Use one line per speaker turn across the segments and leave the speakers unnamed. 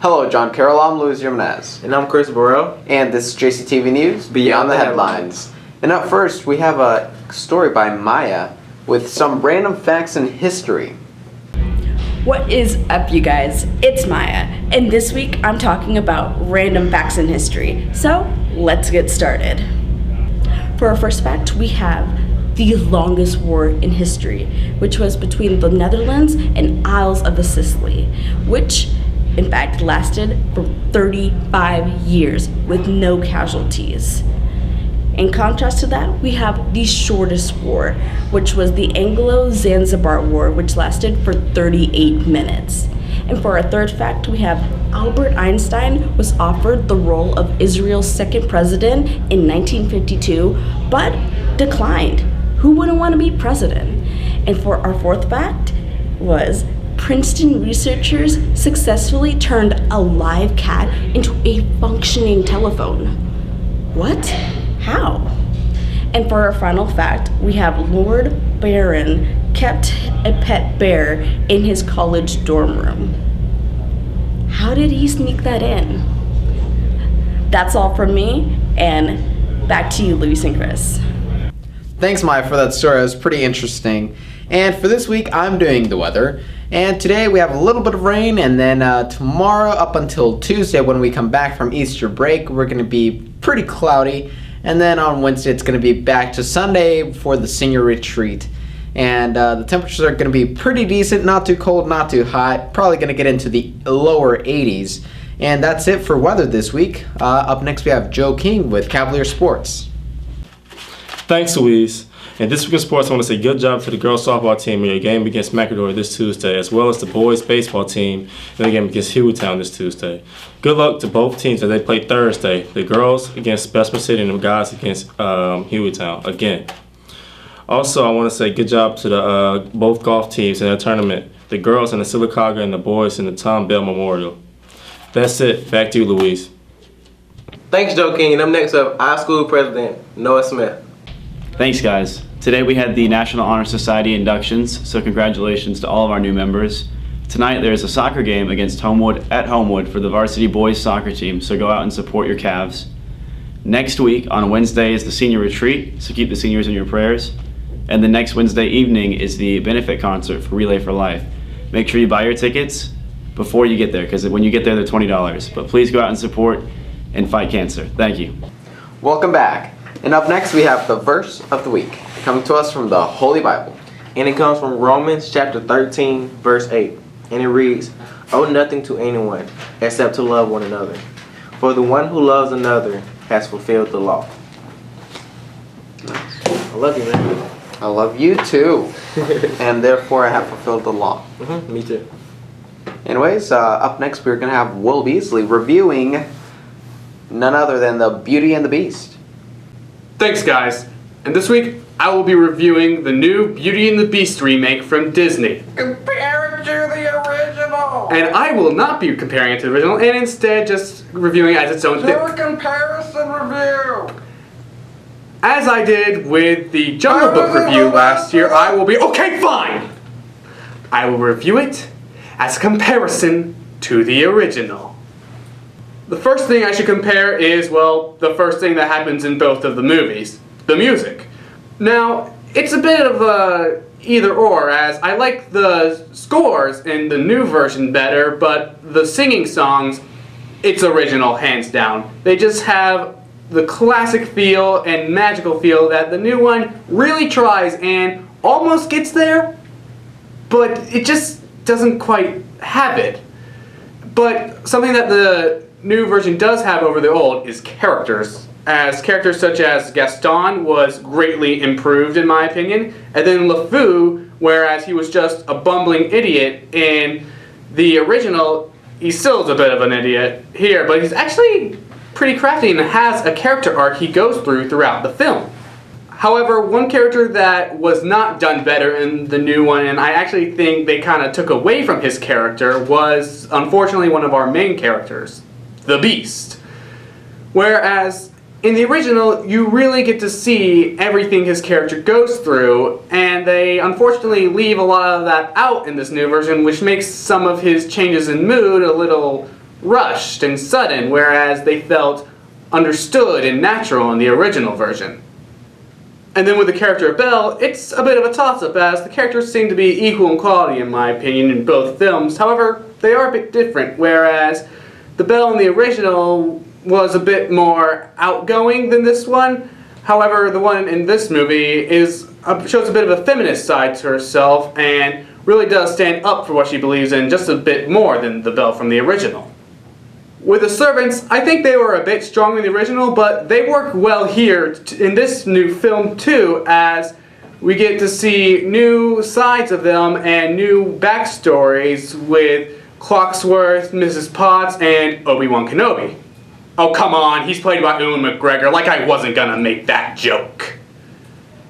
Hello, John Carroll. I'm Luis Jimenez.
And I'm Chris Burrell.
And this is JCTV News, Beyond the Headlines. And up first, we have a story by Maya with some random facts in history.
What is up, you guys? It's Maya, and this week I'm talking about random facts in history. So, let's get started. For our first fact, we have the longest war in history, which was between the Netherlands and Isles of Sicily, which in fact lasted for 35 years with no casualties. In contrast to that, we have the shortest war, which was the Anglo-Zanzibar War, which lasted for 38 minutes. And for our third fact, we have Albert Einstein was offered the role of Israel's second president in 1952, but declined. Who wouldn't want to be president? And for our fourth fact was Princeton researchers successfully turned a live cat into a functioning telephone. What? How? And for our final fact, we have Lord Byron kept a pet bear in his college dorm room. How did he sneak that in? That's all from me, and back to you, Luis and Chris.
Thanks, Maya, for that story. It was pretty interesting. And for this week, I'm doing the weather. And today we have a little bit of rain, and then tomorrow up until Tuesday when we come back from Easter break, we're going to be pretty cloudy. And then on Wednesday, it's going to be back to Sunday for the senior retreat. And the temperatures are going to be pretty decent, not too cold, not too hot. Probably going to get into the lower 80s. And that's it for weather this week. Up next, we have Joe King with Cavalier Sports.
Thanks, Louise. And this week in sports, I want to say good job to the girls softball team in your game against McAdory this Tuesday, as well as the boys baseball team in their game against Hueytown this Tuesday. Good luck to both teams as they play Thursday, the girls against Bessemer City and the guys against Hueytown again. Also, I want to say good job to the both golf teams in their tournament, the girls in the Sylacauga and the boys in the Tom Bell Memorial. That's it. Back to you, Louise.
Thanks, Joe King. And up next up, our school president, Noah Smith.
Thanks, guys. Today we had the National Honor Society inductions, so congratulations to all of our new members. Tonight there is a soccer game against Homewood at Homewood for the varsity boys soccer team, so go out and support your Cavs. Next week on Wednesday is the senior retreat, so keep the seniors in your prayers. And the next Wednesday evening is the benefit concert for Relay for Life. Make sure you buy your tickets before you get there, because when you get there they're $20. But please go out and support and fight cancer. Thank you.
Welcome back. And up next, we have the verse of the week, coming to us from the Holy Bible.
And it comes from Romans chapter 13, verse 8. And it reads, "Owe nothing to anyone except to love one another. For the one who loves another has fulfilled the law." I love you, man.
I love you too. And therefore, I have fulfilled the law.
Me too.
Anyways, up next, we're going to have Will Beasley reviewing none other than the Beauty and the Beast.
Thanks, guys. And this week, I will be reviewing the new Beauty and the Beast remake from Disney.
Compare it to the original!
And I will not be comparing it to the original, and instead just reviewing it as its own thing.
Do a comparison review!
As I did with the Jungle Book review last year, I will be... Okay, fine! I will review it as a comparison to the original. The first thing I should compare is, well, the first thing that happens in both of the movies, the music. Now, it's a bit of a either or, as I like the scores in the new version better, but the singing songs, it's original, hands down. They just have the classic feel and magical feel that the new one really tries and almost gets there, but it just doesn't quite have it. But something that the new version does have over the old is characters, as characters such as Gaston was greatly improved in my opinion, and then LeFou, whereas he was just a bumbling idiot in the original, he still is a bit of an idiot here, but he's actually pretty crafty and has a character arc he goes throughout the film. However, one character that was not done better in the new one, and I actually think they kind of took away from his character, was unfortunately one of our main characters, the Beast. Whereas in the original, you really get to see everything his character goes through, and they unfortunately leave a lot of that out in this new version, which makes some of his changes in mood a little rushed and sudden, whereas they felt understood and natural in the original version. And then with the character of Belle, it's a bit of a toss-up, as the characters seem to be equal in quality in my opinion in both films. However, they are a bit different, whereas the Belle in the original was a bit more outgoing than this one. However, the one in this movie shows a bit of a feminist side to herself and really does stand up for what she believes in just a bit more than the Belle from the original. With the servants, I think they were a bit stronger in the original, but they work well here in this new film too, as we get to see new sides of them and new backstories with Clocksworth, Mrs. Potts, and Obi-Wan Kenobi. Oh, come on, he's played by Ewan McGregor, like I wasn't gonna make that joke.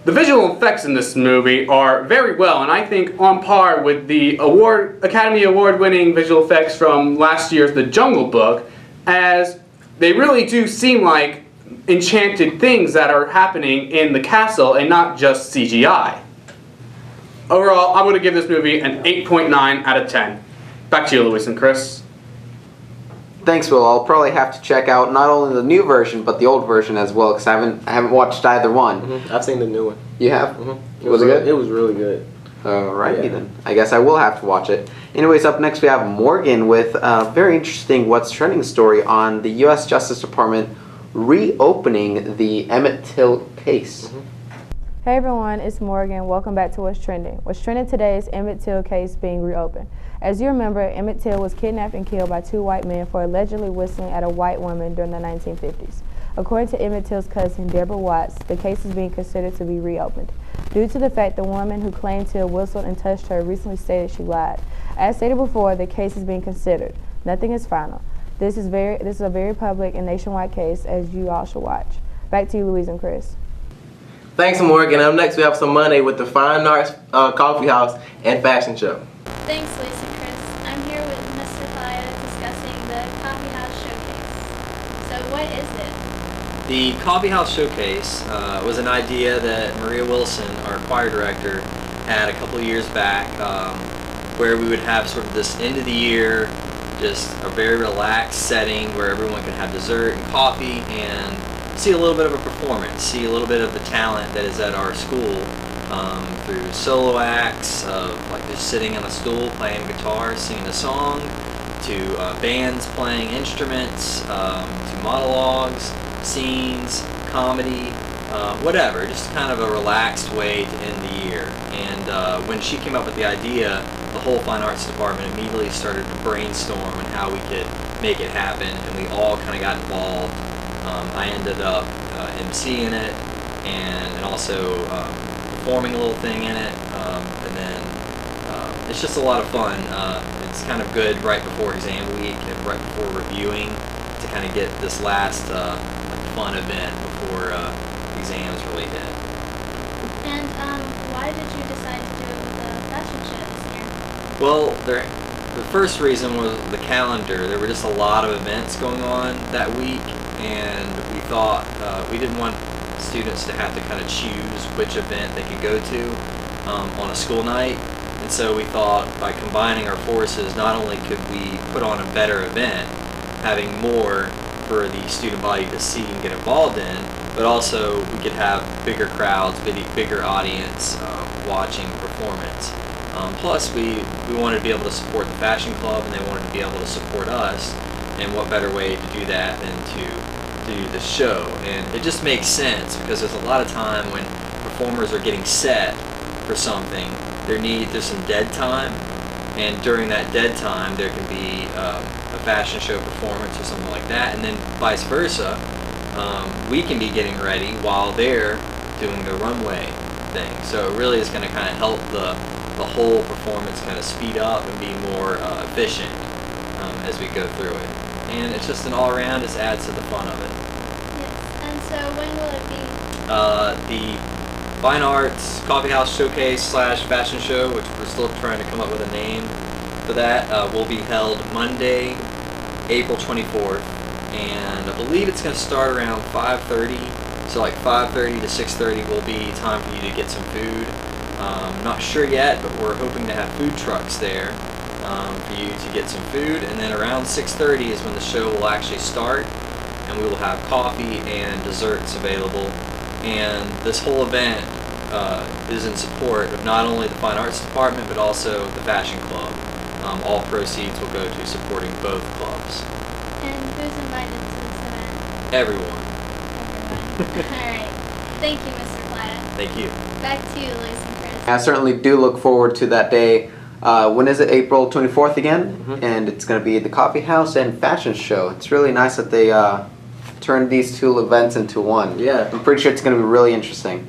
The visual effects in this movie are very well, and I think on par with the Academy Award-winning visual effects from last year's The Jungle Book, as they really do seem like enchanted things that are happening in the castle and not just CGI. Overall, I'm going to give this movie an 8.9 out of 10. Back to you, Luis and Chris.
Thanks, Will. I'll probably have to check out not only the new version, but the old version as well, because I haven't watched either one.
I've seen the new one.
You have? Was it good?
It was really good.
Alrighty then. I guess I will have to watch it. Anyways, up next we have Morgan with a very interesting What's Trending story on the U.S. Justice Department reopening the Emmett Till case.
Hey everyone, it's Morgan. Welcome back to What's Trending. What's trending today is Emmett Till case being reopened. As you remember, Emmett Till was kidnapped and killed by two white men for allegedly whistling at a white woman during the 1950s. According to Emmett Till's cousin, Deborah Watts, the case is being considered to be reopened due to the fact the woman who claimed Till whistled and touched her recently stated she lied. As stated before, the case is being considered. Nothing is final. This is a very public and nationwide case, as you all should watch. Back to you, Louise and Chris.
Thanks, Morgan. Up next, we have some money with the Fine Arts Coffee House and Fashion Show.
Thanks, Lisa and Chris. I'm here with Mr. Thaya discussing the Coffee House Showcase. So what is it?
The Coffee House Showcase was an idea that Maria Wilson, our choir director, had a couple of years back, where we would have sort of this end of the year, just a very relaxed setting where everyone could have dessert and coffee and see a little bit of a performance, see a little bit of the talent that is at our school through solo acts of like just sitting on a stool playing guitar, singing a song, to bands playing instruments, to monologues, scenes, comedy, whatever, just kind of a relaxed way to end the year. And when she came up with the idea, the whole Fine Arts Department immediately started to brainstorm on how we could make it happen, and we all kind of got involved. I ended up emceeing it and also performing a little thing in it, and then it's just a lot of fun. It's kind of good right before exam week and right before reviewing to kind of get this last fun event before exams really hit.
And why did you decide to do it with a fashion show this year?
Well, the first reason was the calendar. There were just a lot of events going on that week, and we thought we didn't want students to have to kind of choose which event they could go to on a school night. And so we thought by combining our forces, not only could we put on a better event, having more for the student body to see and get involved in, but also we could have bigger crowds, bigger audience watching performance. Plus we wanted to be able to support the fashion club, and they wanted to be able to support us, and what better way to do that than to do the show. And it just makes sense because there's a lot of time when performers are getting set for something, there's some dead time, and during that dead time there can be a fashion show performance or something like that, and then vice versa. We can be getting ready while they're doing the runway thing. So it really is going to kind of help the whole performance kind of speed up and be more efficient as we go through it. And it's just an all-around, just adds to the fun of it.
Yes. And so when will it be?
The Fine Arts Coffee House Showcase / Fashion Show, which we're still trying to come up with a name for that, will be held Monday, April 24th. And I believe it's going to start around 5:30. So like 5:30 to 6:30 will be time for you to get some food. Not sure yet, but we're hoping to have food trucks there. for you to get some food, and then around 6:30 is when the show will actually start, and we will have coffee and desserts available. And this whole event is in support of not only the Fine Arts Department but also the Fashion Club. All proceeds will go to supporting both clubs.
And who's invited to this event?
Everyone.
Alright. Thank you, Mr. Plata.
Thank you.
Back to you, Luis and Chris.
I certainly do look forward to that day. When is it? April 24th again? And it's going to be the Coffee House and Fashion Show. It's really nice that they turned these two events into one.
Yeah.
I'm pretty sure it's going to be really interesting.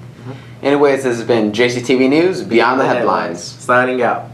Anyways, this has been JCTV News Beyond the Headlines.
Signing out.